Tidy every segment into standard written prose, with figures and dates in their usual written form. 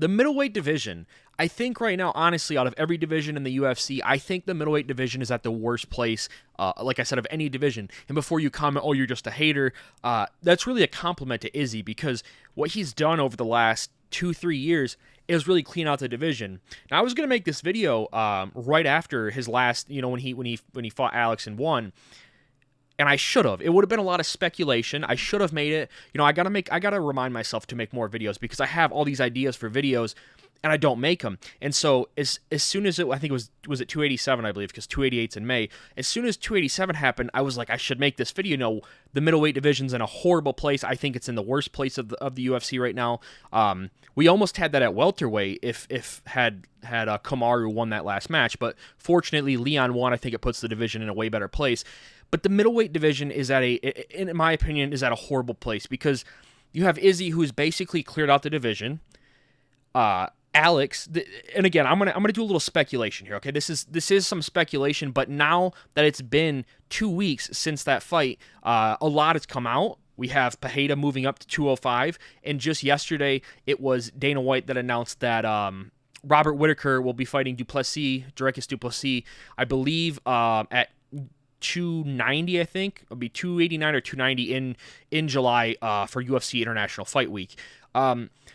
The middleweight division, I think right now, honestly, out of every division in the UFC, I think the middleweight division is at the worst place, like I said, of any division. And before you comment, oh, you're just a hater, that's really a compliment to Izzy, because what he's done over the last 2-3 years is really clean out the division. Now, I was going to make this video right after his last, when he fought Alex and won. And I should have. It would have been a lot of speculation. I should have made it. I gotta remind myself to make more videos, because I have all these ideas for videos and I don't make them. And so as soon as I think it was at 287, I believe, because 288's in May. As soon as 287 happened, I was like, I should make this video. The middleweight division's in a horrible place. I think it's in the worst place of the UFC right now. We almost had that at welterweight if had Kamaru won that last match, but fortunately Leon won. I think it puts the division in a way better place. But the middleweight division is in my opinion, is at a horrible place, because you have Izzy, who's basically cleared out the division. Alex, and again, I'm gonna do a little speculation here. Okay, this is some speculation, but now that it's been 2 weeks since that fight, a lot has come out. We have Pereira moving up to 205, and just yesterday it was Dana White that announced that Robert Whittaker will be fighting Dricus Du Plessis, I believe, at 290, I think. It'll be 289 or 290 in July for UFC International Fight Week.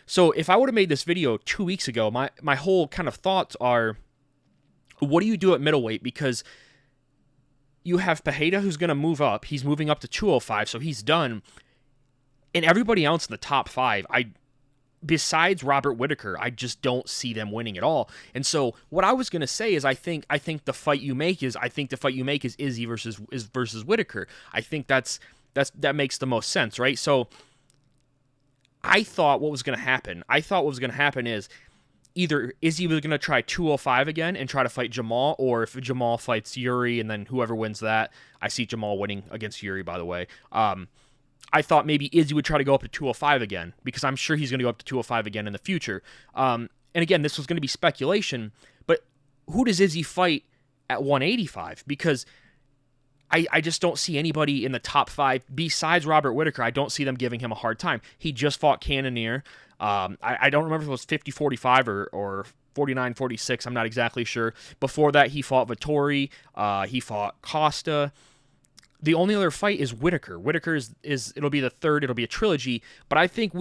So if I would have made this video 2 weeks ago, my whole kind of thoughts are, what do you do at middleweight? Because you have Pereira, who's going to move up. He's moving up to 205, so he's done. And everybody else in the top 5, besides Robert Whittaker, I just don't see them winning at all. And so what I was going to say is I think the fight you make is Izzy versus Whittaker. I think that makes the most sense, right? So I thought what was going to happen is either Izzy was going to try 205 again and try to fight Jamal, or if Jamal fights Yuri and then whoever wins that, I see Jamal winning against Yuri, by the way. I thought maybe Izzy would try to go up to 205 again, because I'm sure he's going to go up to 205 again in the future. And again, this was going to be speculation, but who does Izzy fight at 185? Because I just don't see anybody in the top 5 besides Robert Whittaker. I don't see them giving him a hard time. He just fought Cannonier. I don't remember if it was 50-45 or 49-46. I'm not exactly sure. Before that, he fought Vittori. He fought Costa. The only other fight is Whittaker. Whittaker it'll be the third. It'll be a trilogy. But I think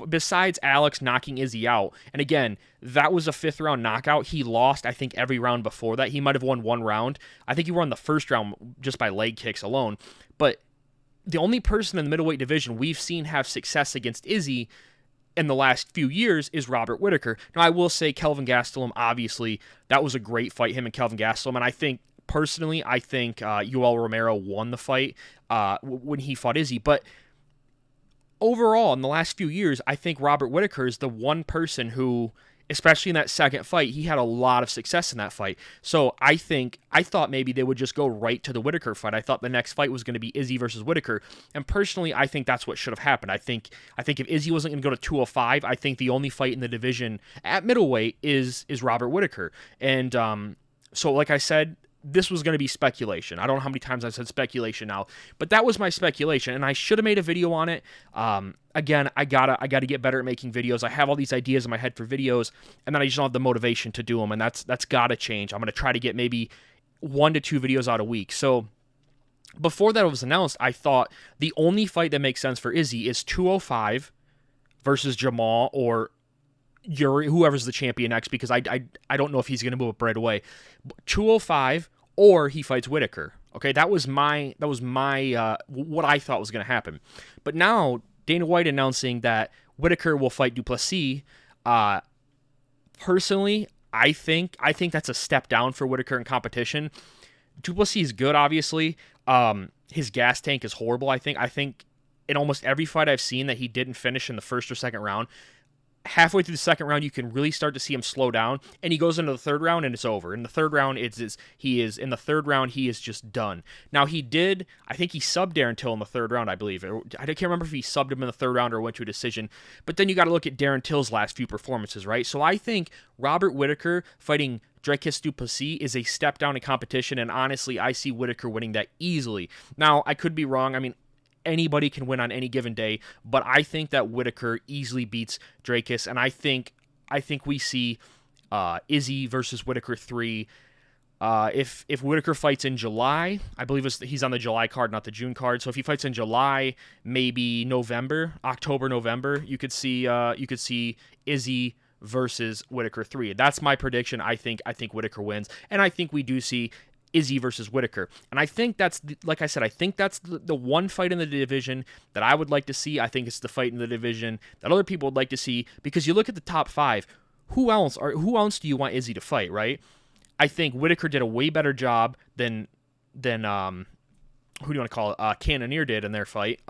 besides Alex knocking Izzy out, and again, that was a 5th round knockout. He lost, I think, every round before that. He might have won one round. I think he won the first round just by leg kicks alone. But the only person in the middleweight division we've seen have success against Izzy in the last few years is Robert Whittaker. Now, I will say Kelvin Gastelum, obviously, that was a great fight, him and Kelvin Gastelum, and I think Yoel Romero won the fight when he fought Izzy. But overall, in the last few years, I think Robert Whittaker is the one person who, especially in that second fight, he had a lot of success in that fight. So I thought maybe they would just go right to the Whittaker fight. I thought the next fight was going to be Izzy versus Whittaker. And personally, I think that's what should have happened. I think if Izzy wasn't going to go to 205, I think the only fight in the division at middleweight is Robert Whittaker. And so like I said, this was going to be speculation. I don't know how many times I've said speculation now, but that was my speculation, and I should have made a video on it. Again, I gotta get better at making videos. I have all these ideas in my head for videos, and then I just don't have the motivation to do them, and that's gotta change. I'm gonna try to get maybe 1 to 2 videos out a week. So before that was announced, I thought the only fight that makes sense for Izzy is 205 versus Jamal or Yuri, whoever's the champion next, because I don't know if he's going to move up right away. 205 or he fights Whittaker. Okay, that was my what I thought was going to happen. But now Dana White announcing that Whittaker will fight Du Plessis. Personally, I think that's a step down for Whittaker in competition. Du Plessis is good, obviously. His gas tank is horrible. I think in almost every fight I've seen that he didn't finish in the first or second round, halfway through the second round, you can really start to see him slow down, and he goes into the third round, and it's over. In the third round, he is just done. Now, I think he subbed Darren Till in the third round, I believe. I can't remember if he subbed him in the third round or went to a decision, but then you got to look at Darren Till's last few performances, right? So I think Robert Whittaker fighting Dricus Du Plessis is a step down in competition, and honestly, I see Whittaker winning that easily. Now, I could be wrong. I mean, anybody can win on any given day, but I think that Whittaker easily beats Dricus, and I think I think we see Izzy versus Whitaker 3. If Whitaker fights in July, I believe he's on the July card, not the June card. So if he fights in July, maybe October, November, you could see Izzy versus Whitaker 3. That's my prediction. I think Whitaker wins, and I think we do see Izzy versus Whitaker. And I think that's, like I said, I think that's the one fight in the division that I would like to see. I think it's the fight in the division that other people would like to see, because you look at the top 5. Who else do you want Izzy to fight, right? I think Whitaker did a way better job than who do you want to call it? Cannonier did in their fight.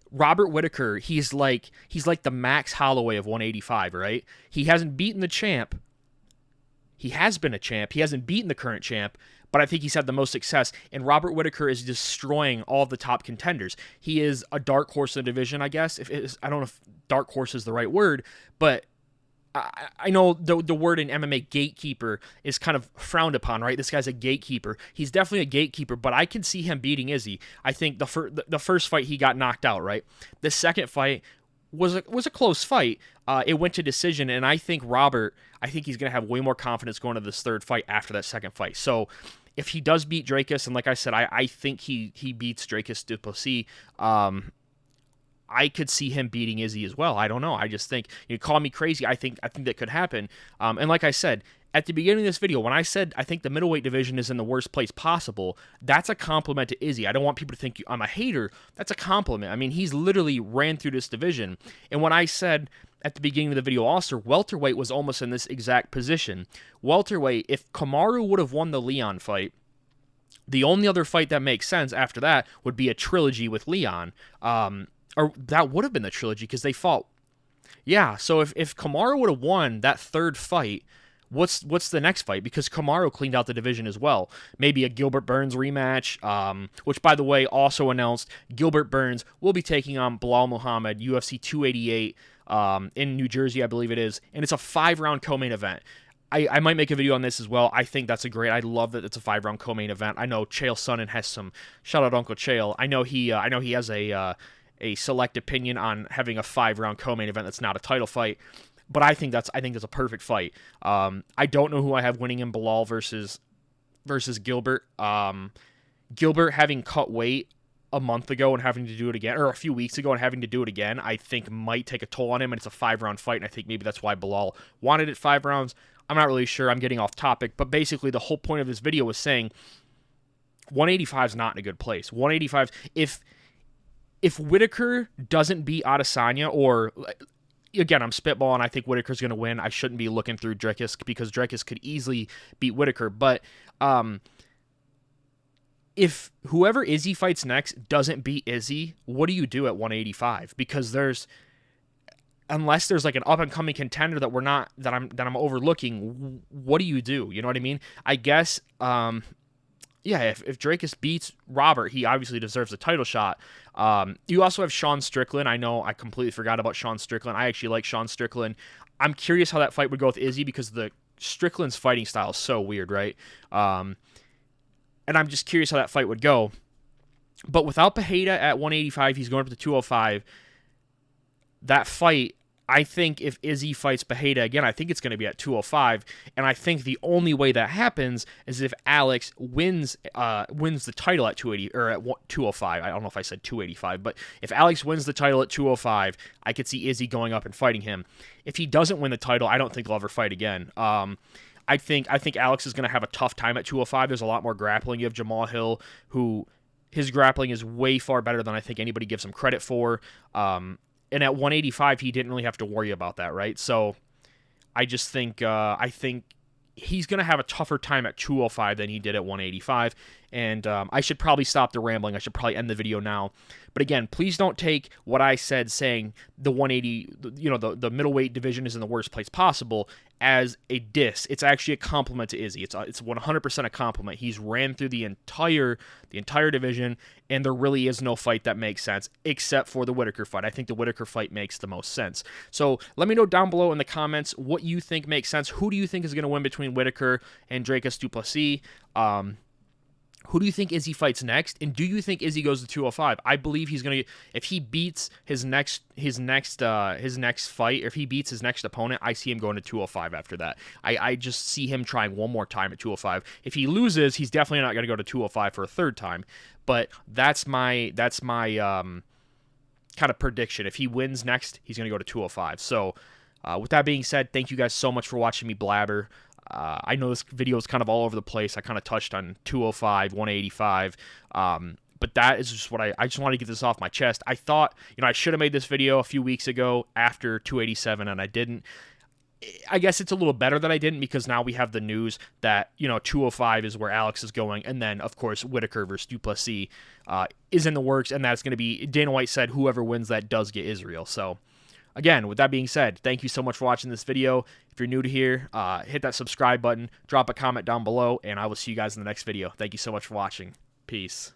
Robert Whitaker, he's like the Max Holloway of 185, right? He hasn't beaten the champ. He has been a champ. He hasn't beaten the current champ, but I think he's had the most success. And Robert Whitaker is destroying all of the top contenders. He is a dark horse in the division, I guess. I don't know if dark horse is the right word, but I know the word in MMA gatekeeper is kind of frowned upon, right? This guy's a gatekeeper. He's definitely a gatekeeper, but I can see him beating Izzy. I think the first fight he got knocked out, right? The second fight was a close fight. It went to decision, and I think he's going to have way more confidence going to this third fight after that second fight. So if he does beat Dracus, and like I said, I think he beats Dracus du Plessis, I could see him beating Izzy as well. I don't know. I just think, you call me crazy, I think that could happen. And like I said at the beginning of this video, when I said I think the middleweight division is in the worst place possible, that's a compliment to Izzy. I don't want people to think I'm a hater. That's a compliment. I mean, he's literally ran through this division. And when I said at the beginning of the video also, welterweight was almost in this exact position. Welterweight, if Kamaru would have won the Leon fight, the only other fight that makes sense after that would be a trilogy with Leon. Or that would have been the trilogy, because they fought. Yeah, so if Kamaru would have won that third fight, what's the next fight? Because Kamaru cleaned out the division as well. Maybe a Gilbert Burns rematch, which, by the way, also announced Gilbert Burns will be taking on Bilal Muhammad, UFC 288 in New Jersey, I believe it is. And it's a 5-round co-main event. I might make a video on this as well. I think that's I love that it's a 5-round co-main event. I know Chael Sonnen has some, shout out Uncle Chael. I know he has a select opinion on having a 5-round co-main event that's not a title fight, but I think that's a perfect fight. I don't know who I have winning in Bilal versus Gilbert. Gilbert having cut weight a month ago and having to do it again, or a few weeks ago and having to do it again, I think might take a toll on him, and it's a 5-round fight, and I think maybe that's why Bilal wanted it 5 rounds. I'm not really sure. I'm getting off topic, but basically the whole point of this video was saying 185 is not in a good place. 185, if Whitaker doesn't beat Adesanya, or, again, I'm spitballing, I think Whitaker's going to win. I shouldn't be looking through Dracus, because Dracus could easily beat Whitaker. But if whoever Izzy fights next doesn't beat Izzy, what do you do at 185? Because unless there's like an up-and-coming contender that I'm overlooking, what do you do? You know what I mean? I guess, if Dracus beats Robert, he obviously deserves a title shot. You also have Sean Strickland. I know I completely forgot about Sean Strickland. I actually like Sean Strickland. I'm curious how that fight would go with Izzy, because Strickland's fighting style is so weird, right? And I'm just curious how that fight would go. But without Pereira at 185, he's going up to 205. That fight, I think if Izzy fights Pereira again, I think it's going to be at 205, and I think the only way that happens is if Alex wins the title at 280 or at 205. I don't know if I said 285, but if Alex wins the title at 205, I could see Izzy going up and fighting him. If he doesn't win the title, I don't think he'll ever fight again. I think Alex is going to have a tough time at 205. There's a lot more grappling. You have Jamal Hill, who his grappling is way far better than I think anybody gives him credit for. And at 185, he didn't really have to worry about that, right? So I just think he's going to have a tougher time at 205 than he did at 185. And I should probably stop the rambling. I should probably end the video now. But again, please don't take what I said saying the 180, the middleweight division is in the worst place possible as a diss. It's actually a compliment to Izzy. It's 100% a compliment. He's ran through the entire division, and there really is no fight that makes sense except for the Whitaker fight. I think the Whitaker fight makes the most sense. So let me know down below in the comments what you think makes sense. Who do you think is going to win between Whitaker and Dracus du Plessis? Who do you think Izzy fights next? And do you think Izzy goes to 205? I believe he's gonna. If he beats his next fight, or if he beats his next opponent, I see him going to 205 after that. I just see him trying one more time at 205. If he loses, he's definitely not gonna go to 205 for a third time. But that's my kind of prediction. If he wins next, he's gonna go to 205. So with that being said, thank you guys so much for watching me blabber. I know this video is kind of all over the place. I kind of touched on 205, 185, but that is just what I just wanted to get this off my chest. I thought, I should have made this video a few weeks ago after 287, and I didn't. I guess it's a little better that I didn't, because now we have the news that, 205 is where Alex is going, and then, of course, Whitaker versus Duplessis is in the works, and that's going to be, Dana White said whoever wins that does get Israel, so... Again, with that being said, thank you so much for watching this video. If you're new to here, hit that subscribe button, drop a comment down below, and I will see you guys in the next video. Thank you so much for watching. Peace.